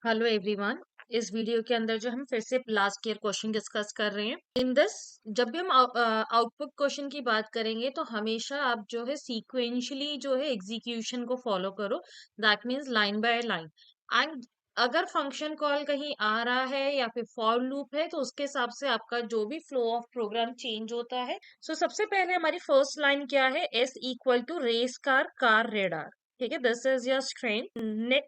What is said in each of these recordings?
Hello everyone. इस video के अंदर जो हम फिर से लास्ट ईयर क्वेश्चन डिस्कस कर रहे हैं इन दिस। जब भी हम आउटपुट क्वेश्चन की बात करेंगे तो हमेशा आप जो है सीक्वेंशियली जो है एग्जीक्यूशन को फॉलो करो। That means line by line. And अगर फंक्शन कॉल कहीं आ रहा है या फिर फॉर लूप है तो उसके हिसाब से आपका जो भी फ्लो ऑफ प्रोग्राम चेंज होता है। सबसे पहले हमारी फर्स्ट लाइन क्या है? S equal to race car car radar. ठीक है, this is your string.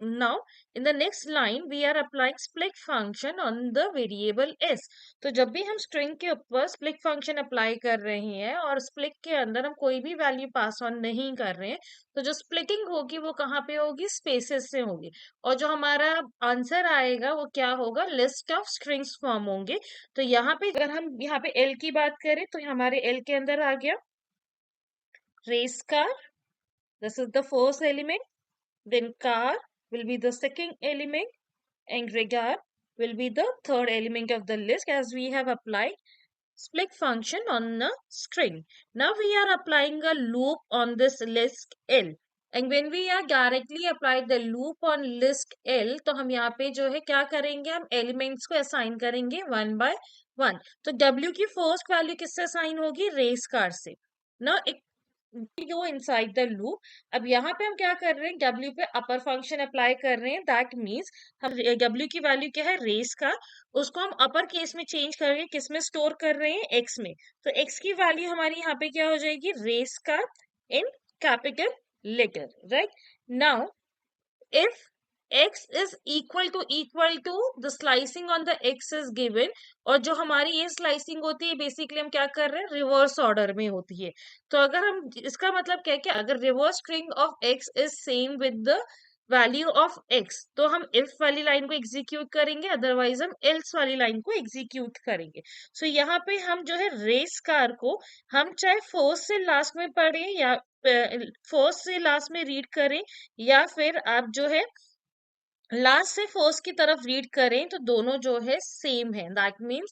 Now in the next line we are applying split function on the variable s। तो जब भी हम string के ऊपर split function अप्लाई कर रहे हैं और split के अंदर हम कोई भी वैल्यू पास ऑन नहीं कर रहे हैं, तो जो splitting होगी वो कहाँ पे होगी? स्पेसेस से होगी। और जो हमारा आंसर आएगा वो क्या होगा? लिस्ट ऑफ स्ट्रिंग्स फॉर्म होंगे। तो यहाँ पे अगर हम यहाँ पे l की बात करें तो हमारे l के अंदर आ गया race car, this is the first element. Then car will be the second element and radar will be the third element of the list as we have applied split function on the string. Now we are applying a loop on this list L. And when we are directly applied the loop on list L, तो हम यहाँ पे जो है क्या करेंगे? हम elements को असाइन करेंगे वन बाय वन। तो W की फर्स्ट वैल्यू किससे असाइन होगी? रेस कार से ना। एक go inside the loop। अब यहाँ पे हम क्या कर रहे हैं? W पे अपर फंक्शन अप्लाई कर रहे हैं। दैट मीन्स हम W की वैल्यू क्या है? रेस का। उसको हम अपर केस में चेंज करके किस में स्टोर कर रहे हैं? X में। तो X की वैल्यू हमारी यहाँ पे क्या हो जाएगी? रेस का in capital letter, right. Now if x is equal to the slicing on the x is given, और जो हमारी ये स्लाइसिंग होती है बेसिकली हम क्या कर रहे हैं? रिवर्स ऑर्डर में होती है। तो अगर हम इसका मतलब क्या है कि अगर reverse string of x is same with the value of x, तो हम इफ वाली लाइन को एग्जीक्यूट करेंगे, अदरवाइज हम एल्स वाली लाइन को एग्जीक्यूट करेंगे। यहाँ पे हम जो है रेस कार को हम चाहे फर्स्ट से लास्ट में पढ़े या फर्स्ट से लास्ट में रीड करें, या फिर आप जो है लास्ट से फर्स्ट की तरफ रीड करें, तो दोनों जो है सेम है। That means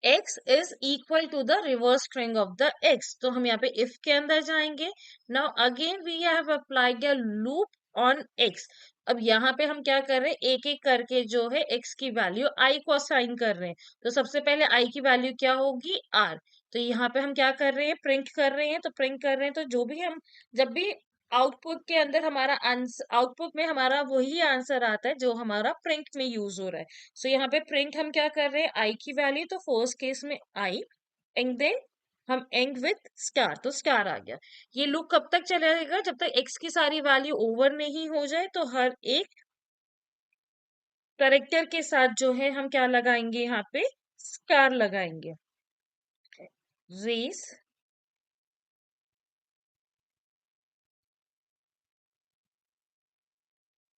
x is equal to the reverse string of the x। तो हम यहाँ पे इफ के अंदर जाएंगे। Now again we have applied a loop on x। अब यहाँ पे हम क्या कर रहे हैं? एक एक करके जो है x की वैल्यू i को असाइन कर रहे हैं। तो सबसे पहले i की वैल्यू क्या होगी? r। तो यहाँ पे हम क्या कर रहे हैं? प्रिंट कर रहे हैं। तो प्रिंट कर रहे हैं तो जो भी हम जब भी आउटपुट के अंदर हमारा आंसर, आउटपुट में हमारा वही आंसर आता है जो हमारा प्रिंट में यूज हो रहा है। यहाँ पे प्रिंट हम क्या कर रहे हैं? आई की वैल्यू, तो फर्स्ट केस में आई एंड देन हम एंड विथ स्टार, तो स्टार आ गया। ये लूप कब तक चलेगा? जब तक एक्स की सारी वैल्यू ओवर नहीं हो जाए। तो हर एक करेक्टर के साथ जो है हम क्या लगाएंगे? यहाँ पे स्टार लगाएंगे। रेस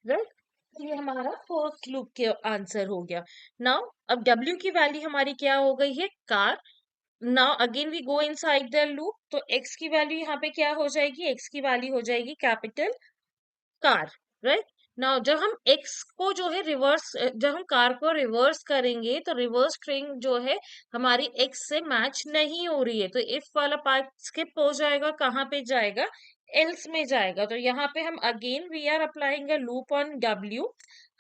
राइट। ये हमारा फर्स्ट लूप के आंसर हो गया। नाउ अब W की वैल्यू हमारी क्या हो गई है? Char. Now again we go inside the loop. तो x की वैल्यू यहाँ पे क्या हो जाएगी? x की वैल्यू हो जाएगी कैपिटल कार, राइट। नाउ जब हम x को जो है रिवर्स, जब हम कार को रिवर्स करेंगे तो रिवर्स स्ट्रिंग जो है हमारी x से मैच नहीं हो रही है। तो इफ वाला पार्ट स्किप हो जाएगा। कहाँ पे जाएगा? एल्स में जाएगा। तो यहाँ पे हम again we are applying a loop on W।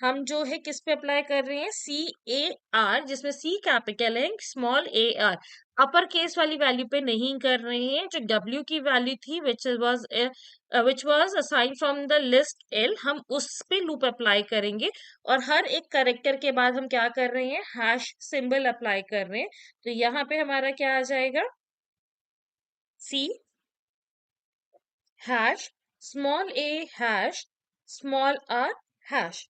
हम जो है किस पे अप्लाई कर रहे हैं? CAR, जिसमें C कैपिटल है, स्मॉल AR अपर केस वाली वैल्यू पे नहीं कर रहे हैं। जो W की वैल्यू थी which was assign from the list L, हम उस पे लूप अप्लाई करेंगे। और हर एक करेक्टर के बाद हम क्या कर रहे हैं? हैश सिंबल अप्लाई कर रहे हैं। तो यहाँ पे हमारा क्या आ जाएगा? C hash small a hash small r hash,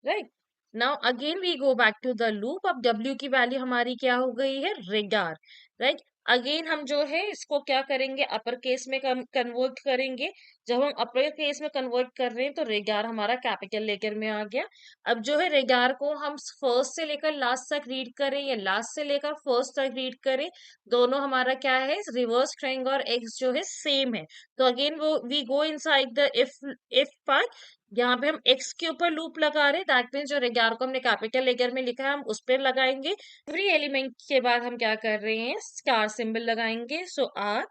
right. Now again we go back to the loop. अब W की वैल्यू हमारी क्या हो गई है? रेगार, राइट। अगेन हम जो है इसको क्या करेंगे? अपर केस में कन्वर्ट करेंगे। जब हम अपर केस में कन्वर्ट कर रहे हैं तो रेगार हमारा कैपिटल लेकर में आ गया। अब जो है रेगार को हम फर्स्ट से लेकर लास्ट तक रीड करें या लास्ट से लेकर फर्स्ट तक रीड करें, दोनों हमारा क्या है? रिवर्स स्ट्रिंग और एक्स जो है सेम है। तो अगेन वो we go inside the if part. यहाँ पे हम x के ऊपर लूप लगा रहे हैं। दैट मीन्स जो 11 को हमने कैपिटल लेटर में लिखा है हम उस पर लगाएंगे। एवरी एलिमेंट के बाद हम क्या कर रहे हैं? स्टार सिंबल लगाएंगे। R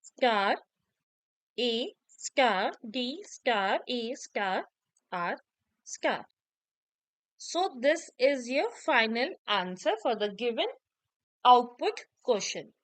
star A star D star A star R star. So this is your final answer for the given output question.